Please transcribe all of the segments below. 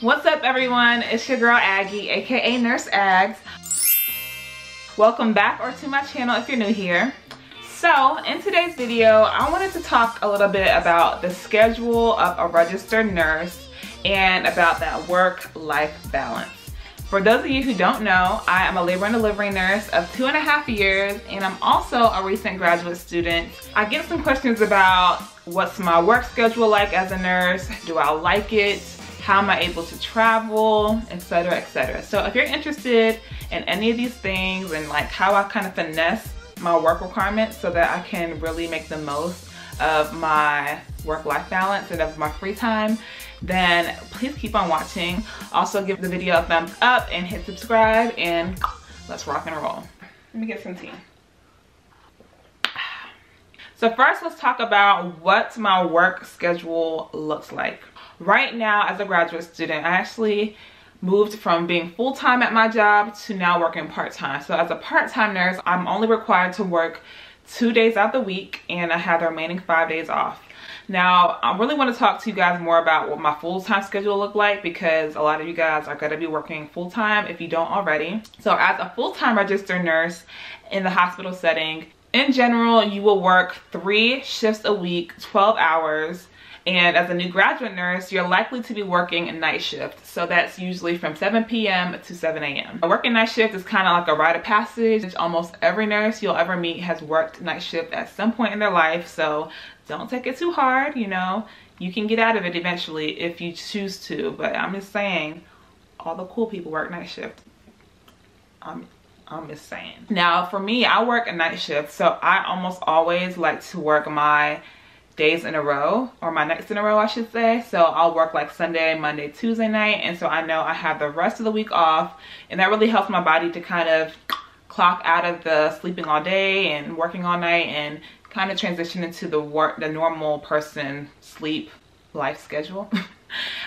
What's up everyone, it's your girl Aggie, aka Nurse Ags. Welcome back or to my channel if you're new here. So in today's video, I wanted to talk a little bit about the schedule of a registered nurse and about that work-life balance. For those of you who don't know, I am a labor and delivery nurse of 2.5 years, and I'm also a recent graduate student. I get some questions about what's my work schedule like as a nurse, do I like it, how am I able to travel, etc, etc. So if you're interested in any of these things and like how I kind of finesse my work requirements so that I can really make the most of my work-life balance and of my free time, then please keep on watching. Also give the video a thumbs up and hit subscribe, and let's rock and roll. Let me get some tea. So first, let's talk about what my work schedule looks like. Right now, as a graduate student, I actually moved from being full-time at my job to now working part-time. So as a part-time nurse, I'm only required to work 2 days out the week, and I have the remaining 5 days off. Now, I really want to talk to you guys more about what my full-time schedule look like, because a lot of you guys are going to be working full-time if you don't already. So as a full-time registered nurse in the hospital setting, in general, you will work 3 shifts a week, 12 hours. And as a new graduate nurse, you're likely to be working a night shift. So that's usually from 7 p.m. to 7 a.m. Working night shift is kind of like a rite of passage. Almost every nurse you'll ever meet has worked night shift at some point in their life. So don't take it too hard, you know. You can get out of it eventually if you choose to. But I'm just saying, all the cool people work night shift. I'm just saying. Now, for me, I work a night shift. So I almost always like to work my days in a row, or my nights in a row I should say. So I'll work like Sunday, Monday, Tuesday night, and so I know I have the rest of the week off, and that really helps my body to kind of clock out of the sleeping all day and working all night and kind of transition into the normal person sleep life schedule.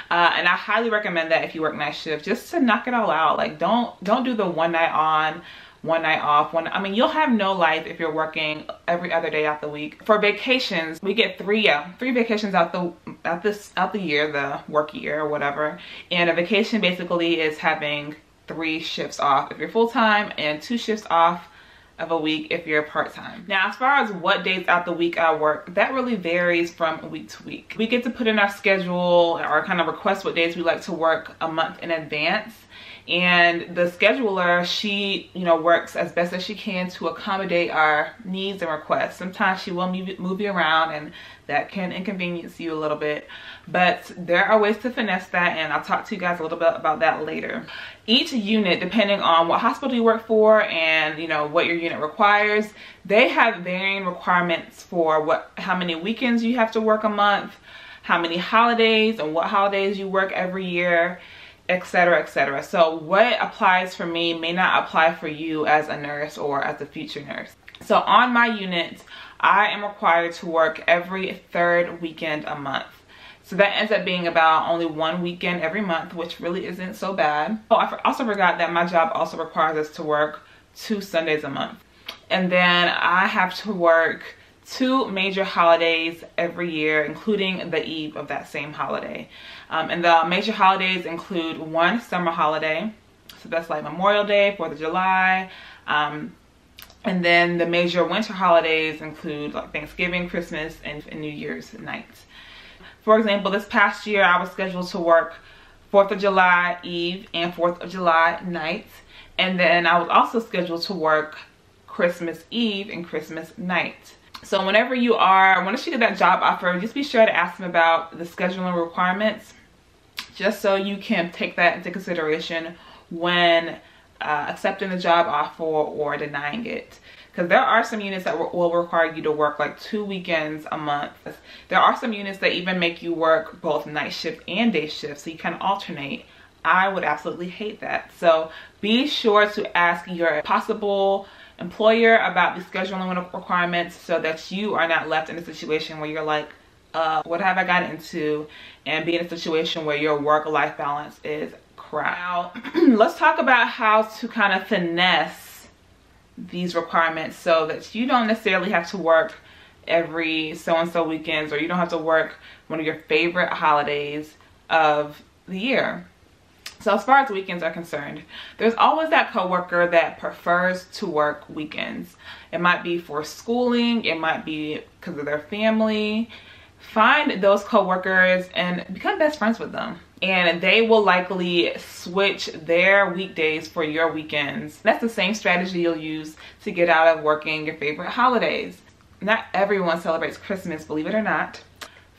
And I highly recommend that if you work night shift, just to knock it all out. Like don't do the one night on, one night off. I mean, you'll have no life if you're working every other day out the week. For vacations, we get three vacations out the year, the work year or whatever. And a vacation basically is having 3 shifts off if you're full-time and 2 shifts off of a week if you're part-time. Now, as far as what days out the week I work, that really varies from week to week. We get to put in our schedule or kind of request what days we like to work a month in advance. And the scheduler, she, you know, works as best as she can to accommodate our needs and requests. Sometimes she will move you around, and that can inconvenience you a little bit. But there are ways to finesse that, and I'll talk to you guys a little bit about that later. Each unit, depending on what hospital you work for and, you know, what your unit requires, they have varying requirements for how many weekends you have to work a month, how many holidays and what holidays you work every year, etc, etc. So what applies for me may not apply for you as a nurse or as a future nurse. So on my unit, I am required to work every 3rd weekend a month. So that ends up being about only 1 weekend every month, which really isn't so bad. Oh, I also forgot that my job also requires us to work 2 Sundays a month. And then I have to work 2 major holidays every year, including the eve of that same holiday. And the major holidays include 1 summer holiday, so that's like Memorial Day, 4th of July, and then the major winter holidays include like Thanksgiving, Christmas, and New Year's night. For example, this past year I was scheduled to work 4th of July Eve and 4th of July night, and then I was also scheduled to work Christmas Eve and Christmas night. So whenever you get that job offer, just be sure to ask them about the scheduling requirements, just so you can take that into consideration when accepting the job offer or denying it. Because there are some units that will require you to work like 2 weekends a month. There are some units that even make you work both night shift and day shift, so you can alternate. I would absolutely hate that. So be sure to ask your possible employer about the scheduling requirements so that you are not left in a situation where you're like, what have I gotten into, and be in a situation where your work-life balance is crap. Now, let's talk about how to kind of finesse these requirements so that you don't necessarily have to work every so-and-so weekends, or you don't have to work one of your favorite holidays of the year. So as far as weekends are concerned, there's always that coworker that prefers to work weekends. It might be for schooling, it might be because of their family. Find those coworkers and become best friends with them. And they will likely switch their weekdays for your weekends. That's the same strategy you'll use to get out of working your favorite holidays. Not everyone celebrates Christmas, believe it or not.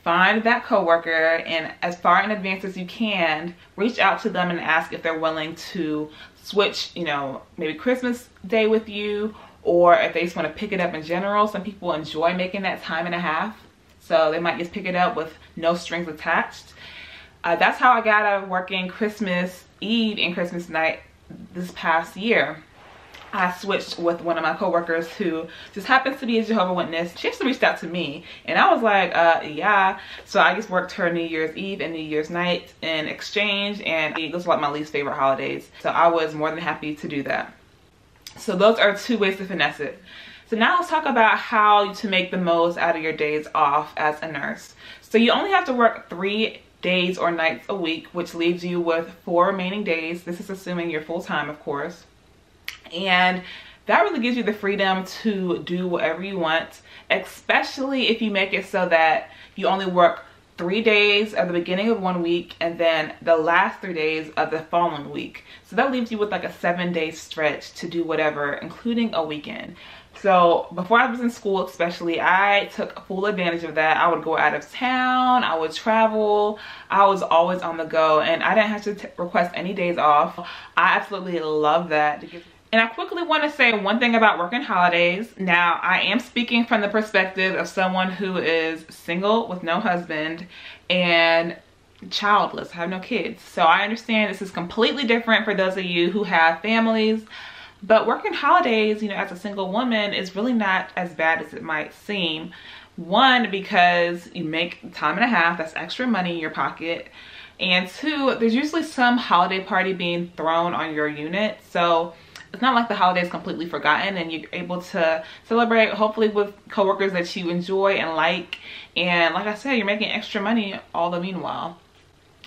Find that coworker and as far in advance as you can, reach out to them and ask if they're willing to switch, you know, maybe Christmas Day with you, or if they just want to pick it up in general. Some people enjoy making that time and a half, so they might just pick it up with no strings attached. That's how I got out of working Christmas Eve and Christmas night this past year. I switched with one of my coworkers who just happens to be a Jehovah's Witness. She actually reached out to me and I was like, yeah. So I just worked her New Year's Eve and New Year's night in exchange, and those are like my least favorite holidays. So I was more than happy to do that. So those are 2 ways to finesse it. So now let's talk about how to make the most out of your days off as a nurse. So you only have to work 3 days or nights a week, which leaves you with 4 remaining days. This is assuming you're full-time, of course. And that really gives you the freedom to do whatever you want, especially if you make it so that you only work 3 days at the beginning of one week and then the last 3 days of the following week. So that leaves you with like a 7-day stretch to do whatever, including a weekend. So before I was in school especially, I took full advantage of that. I would go out of town, I would travel, I was always on the go, and I didn't have to request any days off. I absolutely love that. And I quickly want to say one thing about working holidays. Now, I am speaking from the perspective of someone who is single with no husband and childless. I have no kids. So I understand this is completely different for those of you who have families. But working holidays, you know, as a single woman is really not as bad as it might seem. One, because you make time and a half, that's extra money in your pocket. And 2, there's usually some holiday party being thrown on your unit. So it's not like the holiday is completely forgotten, and you're able to celebrate hopefully with coworkers that you enjoy and like. And like I said, you're making extra money all the meanwhile.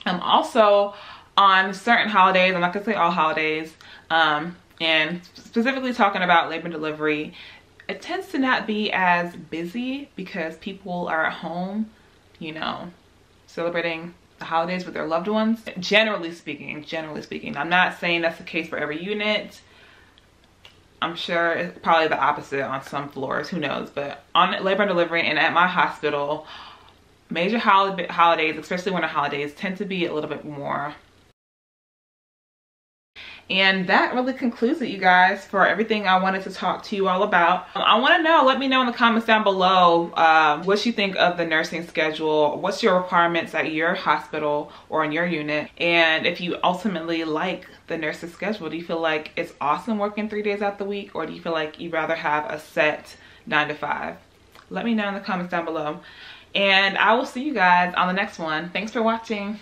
Also on certain holidays, I'm not gonna say all holidays, and specifically talking about labor and delivery, it tends to not be as busy because people are at home, you know, celebrating the holidays with their loved ones. Generally speaking, I'm not saying that's the case for every unit. I'm sure it's probably the opposite on some floors, who knows, but on labor and delivery and at my hospital, major holidays, especially winter holidays, tend to be a little bit more. And that really concludes it, you guys, for everything I wanted to talk to you all about. I want to know, let me know in the comments down below what you think of the nursing schedule. What's your requirements at your hospital or in your unit? And if you ultimately like the nurse's schedule, do you feel like it's awesome working 3 days out the week, or do you feel like you'd rather have a set 9 to 5? Let me know in the comments down below. And I will see you guys on the next one. Thanks for watching.